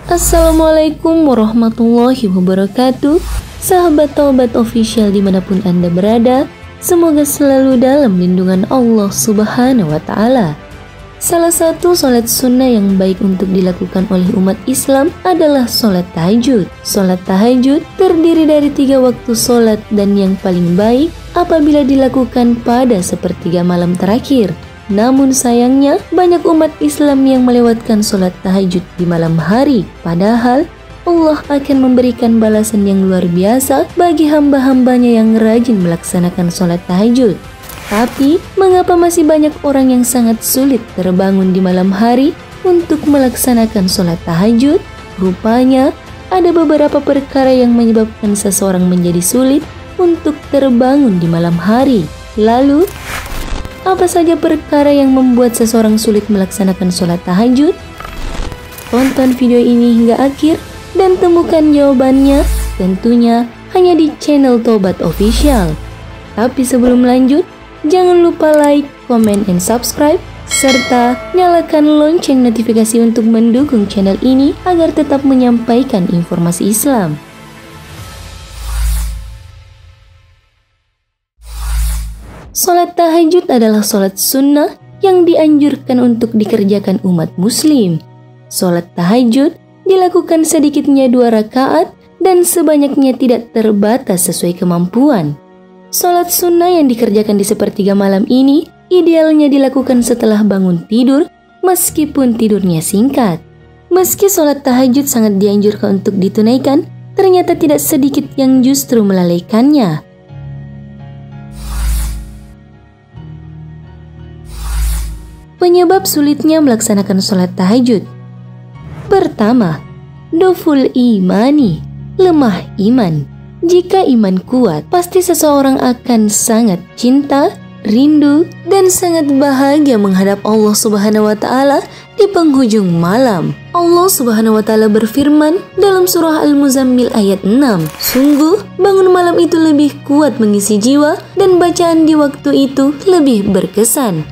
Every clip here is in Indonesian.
Assalamualaikum warahmatullahi wabarakatuh. Sahabat Taubat Official dimanapun Anda berada, semoga selalu dalam lindungan Allah Subhanahu wa Ta'ala. Salah satu sholat sunnah yang baik untuk dilakukan oleh umat Islam adalah sholat tahajud. Sholat tahajud terdiri dari 3 waktu sholat dan yang paling baik apabila dilakukan pada sepertiga malam terakhir. Namun sayangnya banyak umat Islam yang melewatkan sholat tahajud di malam hari. Padahal Allah akan memberikan balasan yang luar biasa bagi hamba-hambanya yang rajin melaksanakan sholat tahajud. Tapi mengapa masih banyak orang yang sangat sulit terbangun di malam hari untuk melaksanakan sholat tahajud? Rupanya ada beberapa perkara yang menyebabkan seseorang menjadi sulit untuk terbangun di malam hari. Lalu apa saja perkara yang membuat seseorang sulit melaksanakan sholat tahajud? Tonton video ini hingga akhir dan temukan jawabannya tentunya hanya di channel Taubat Official. Tapi sebelum lanjut, jangan lupa like, comment, and subscribe, serta nyalakan lonceng notifikasi untuk mendukung channel ini agar tetap menyampaikan informasi Islam. Sholat tahajud adalah sholat sunnah yang dianjurkan untuk dikerjakan umat muslim. Sholat tahajud dilakukan sedikitnya 2 rakaat dan sebanyaknya tidak terbatas sesuai kemampuan. Sholat sunnah yang dikerjakan di sepertiga malam ini idealnya dilakukan setelah bangun tidur meskipun tidurnya singkat. Meski sholat tahajud sangat dianjurkan untuk ditunaikan, ternyata tidak sedikit yang justru melalaikannya. Penyebab sulitnya melaksanakan sholat tahajud. Pertama, doful imani, lemah iman. Jika iman kuat, pasti seseorang akan sangat cinta, rindu, dan sangat bahagia menghadap Allah Subhanahu wa Ta'ala di penghujung malam. Allah Subhanahu wa Ta'ala berfirman dalam surah Al-Muzammil ayat 6, "Sungguh bangun malam itu lebih kuat mengisi jiwa dan bacaan di waktu itu lebih berkesan."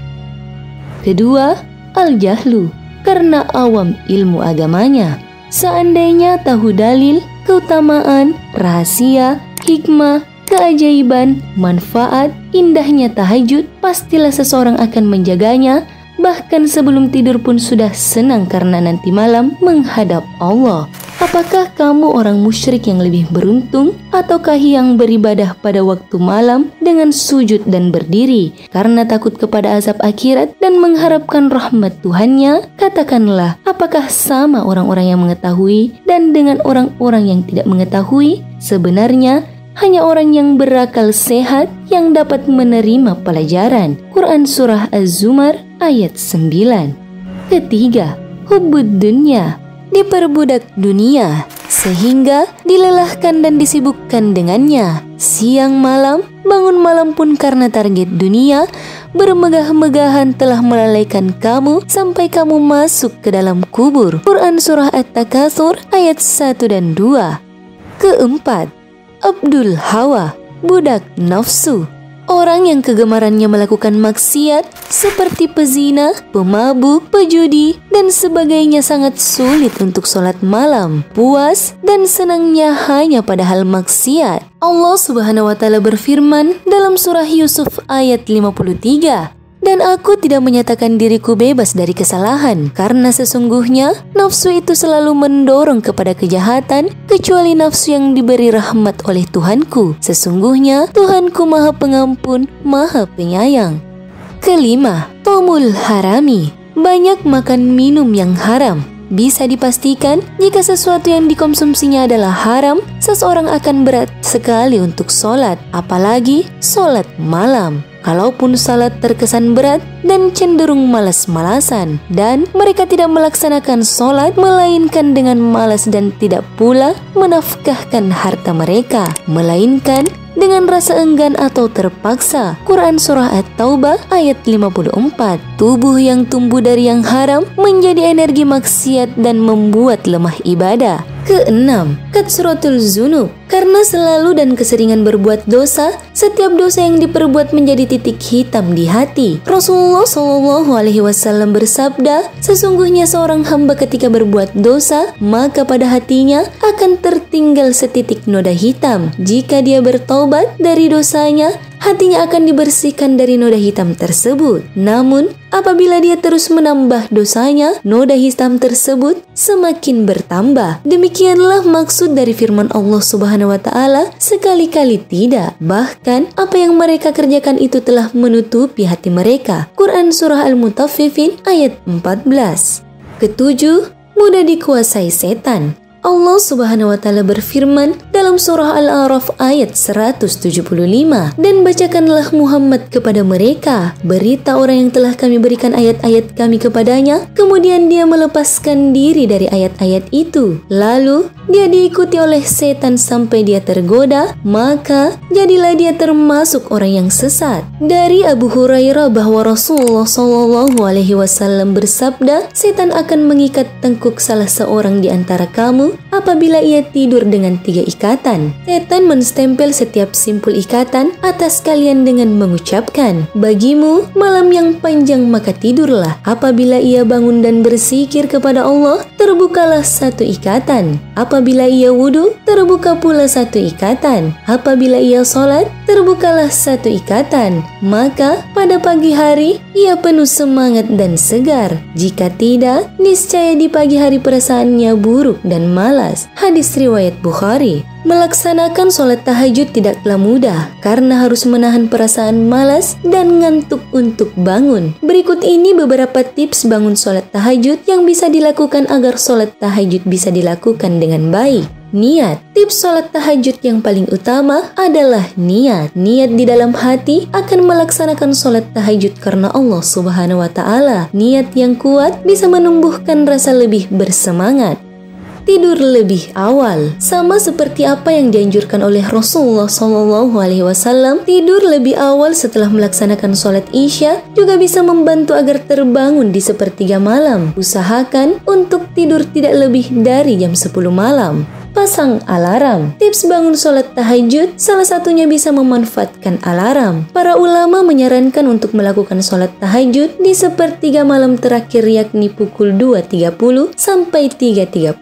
Kedua, al-jahlu, karena awam ilmu agamanya. Seandainya tahu dalil, keutamaan, rahasia, hikmah, keajaiban, manfaat, indahnya tahajud, pastilah seseorang akan menjaganya, bahkan sebelum tidur pun sudah senang karena nanti malam menghadap Allah. Apakah kamu orang musyrik yang lebih beruntung ataukah yang beribadah pada waktu malam dengan sujud dan berdiri karena takut kepada azab akhirat dan mengharapkan rahmat Tuhannya? Katakanlah, apakah sama orang-orang yang mengetahui dan dengan orang-orang yang tidak mengetahui? Sebenarnya hanya orang yang berakal sehat yang dapat menerima pelajaran. Quran Surah Az-Zumar ayat 9. Ketiga, hubbud dunya, diperbudak dunia sehingga dilelahkan dan disibukkan dengannya. Siang malam, bangun malam pun karena target dunia, bermegah-megahan telah melalaikan kamu sampai kamu masuk ke dalam kubur. Quran Surah At-Takatsur ayat 1 dan 2. Keempat, abdul hawa, budak nafsu. Orang yang kegemarannya melakukan maksiat seperti pezina, pemabuk, pejudi, dan sebagainya sangat sulit untuk sholat malam. Puas dan senangnya hanya pada hal maksiat. Allah Subhanahu wa Ta'ala berfirman dalam surah Yusuf ayat 53, "Dan aku tidak menyatakan diriku bebas dari kesalahan, karena sesungguhnya nafsu itu selalu mendorong kepada kejahatan, kecuali nafsu yang diberi rahmat oleh Tuhanku. Sesungguhnya Tuhanku Maha Pengampun, Maha Penyayang." Kelima, tomul harami, banyak makan minum yang haram. Bisa dipastikan jika sesuatu yang dikonsumsinya adalah haram, seseorang akan berat sekali untuk sholat, apalagi sholat malam. Kalaupun salat terkesan berat dan cenderung malas-malasan, dan mereka tidak melaksanakan sholat melainkan dengan malas dan tidak pula menafkahkan harta mereka, melainkan dengan rasa enggan atau terpaksa. Quran Surah At-Taubah ayat 54. Tubuh yang tumbuh dari yang haram menjadi energi maksiat dan membuat lemah ibadah. Keenam, katsratul zunub, Karena selalu dan keseringan berbuat dosa, setiap dosa yang diperbuat menjadi titik hitam di hati. Rasulullah SAW bersabda, sesungguhnya seorang hamba ketika berbuat dosa, maka pada hatinya akan tertinggal setitik noda hitam. Jika dia bertaubat dari dosanya, hatinya akan dibersihkan dari noda hitam tersebut. Namun, apabila dia terus menambah dosanya, noda hitam tersebut semakin bertambah. Demikianlah maksud dari firman Allah Subhanahu wa Ta'ala, sekali-kali tidak. Bahkan, apa yang mereka kerjakan itu telah menutupi hati mereka. Quran Surah Al-Mutaffifin ayat 14. Ketujuh, mudah dikuasai setan. Allah Subhanahu wa Ta'ala berfirman dalam surah Al-A'raf ayat 175, dan bacakanlah Muhammad kepada mereka berita orang yang telah kami berikan ayat-ayat kami kepadanya, kemudian dia melepaskan diri dari ayat-ayat itu, lalu dia diikuti oleh setan sampai dia tergoda, maka jadilah dia termasuk orang yang sesat. Dari Abu Hurairah bahwa Rasulullah SAW bersabda, setan akan mengikat tengkuk salah seorang di antara kamu apabila ia tidur dengan 3 ikatan. Setan menstempel setiap simpul ikatan atas kalian dengan mengucapkan, bagimu malam yang panjang maka tidurlah. Apabila ia bangun dan berzikir kepada Allah, terbukalah 1 ikatan. Apabila ia wudhu, terbuka pula 1 ikatan. Apabila ia sholat, terbukalah 1 ikatan. Maka pada pagi hari ia penuh semangat dan segar. Jika tidak, niscaya di pagi hari perasaannya buruk dan malas. Hadis riwayat Bukhari. Melaksanakan sholat tahajud tidaklah mudah karena harus menahan perasaan malas dan ngantuk untuk bangun. Berikut ini beberapa tips bangun sholat tahajud yang bisa dilakukan agar sholat tahajud bisa dilakukan dengan baik. Niat. Tips sholat tahajud yang paling utama adalah niat. Niat di dalam hati akan melaksanakan sholat tahajud karena Allah Subhanahu wa Ta'ala. Niat yang kuat bisa menumbuhkan rasa lebih bersemangat. Tidur lebih awal, sama seperti apa yang dianjurkan oleh Rasulullah SAW. Tidur lebih awal setelah melaksanakan sholat Isya juga bisa membantu agar terbangun di sepertiga malam. Usahakan untuk tidur tidak lebih dari jam 10 malam. Pasang alarm. Tips bangun sholat tahajud salah satunya bisa memanfaatkan alarm. Para ulama menyarankan untuk melakukan sholat tahajud di sepertiga malam terakhir, yakni pukul 2.30 sampai 3.30.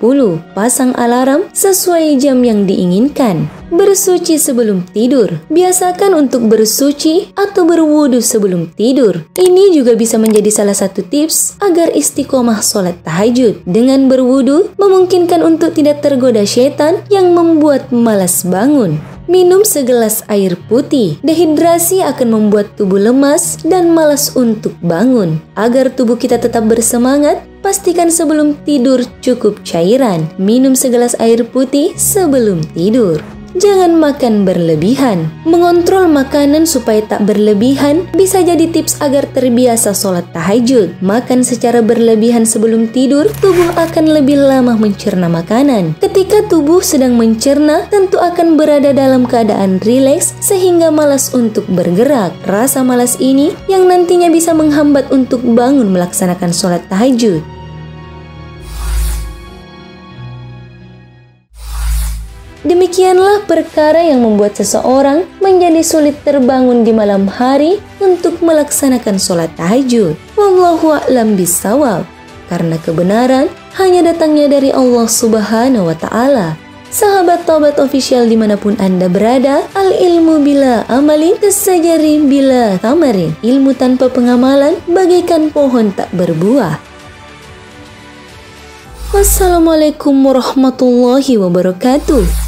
Pasang alarm sesuai jam yang diinginkan. Bersuci sebelum tidur. Biasakan untuk bersuci atau berwudu sebelum tidur. Ini juga bisa menjadi salah satu tips agar istiqomah sholat tahajud. Dengan berwudu memungkinkan untuk tidak tergoda setan yang membuat malas bangun. Minum segelas air putih. Dehidrasi akan membuat tubuh lemas dan malas untuk bangun. Agar tubuh kita tetap bersemangat, pastikan sebelum tidur cukup cairan. Minum segelas air putih sebelum tidur. Jangan makan berlebihan. Mengontrol makanan supaya tak berlebihan bisa jadi tips agar terbiasa sholat tahajud. Makan secara berlebihan sebelum tidur, tubuh akan lebih lama mencerna makanan. Ketika tubuh sedang mencerna, tentu akan berada dalam keadaan rileks sehingga malas untuk bergerak. Rasa malas ini yang nantinya bisa menghambat untuk bangun melaksanakan sholat tahajud. Demikianlah perkara yang membuat seseorang menjadi sulit terbangun di malam hari untuk melaksanakan sholat tahajud. Wallahu a'lam bishawab. Karena kebenaran hanya datangnya dari Allah Subhanahu wa Ta'ala. Sahabat Taubat Official dimanapun Anda berada, al-ilmu bila amalin kasajari bila tamarin. Ilmu tanpa pengamalan bagaikan pohon tak berbuah. Wassalamualaikum warahmatullahi wabarakatuh.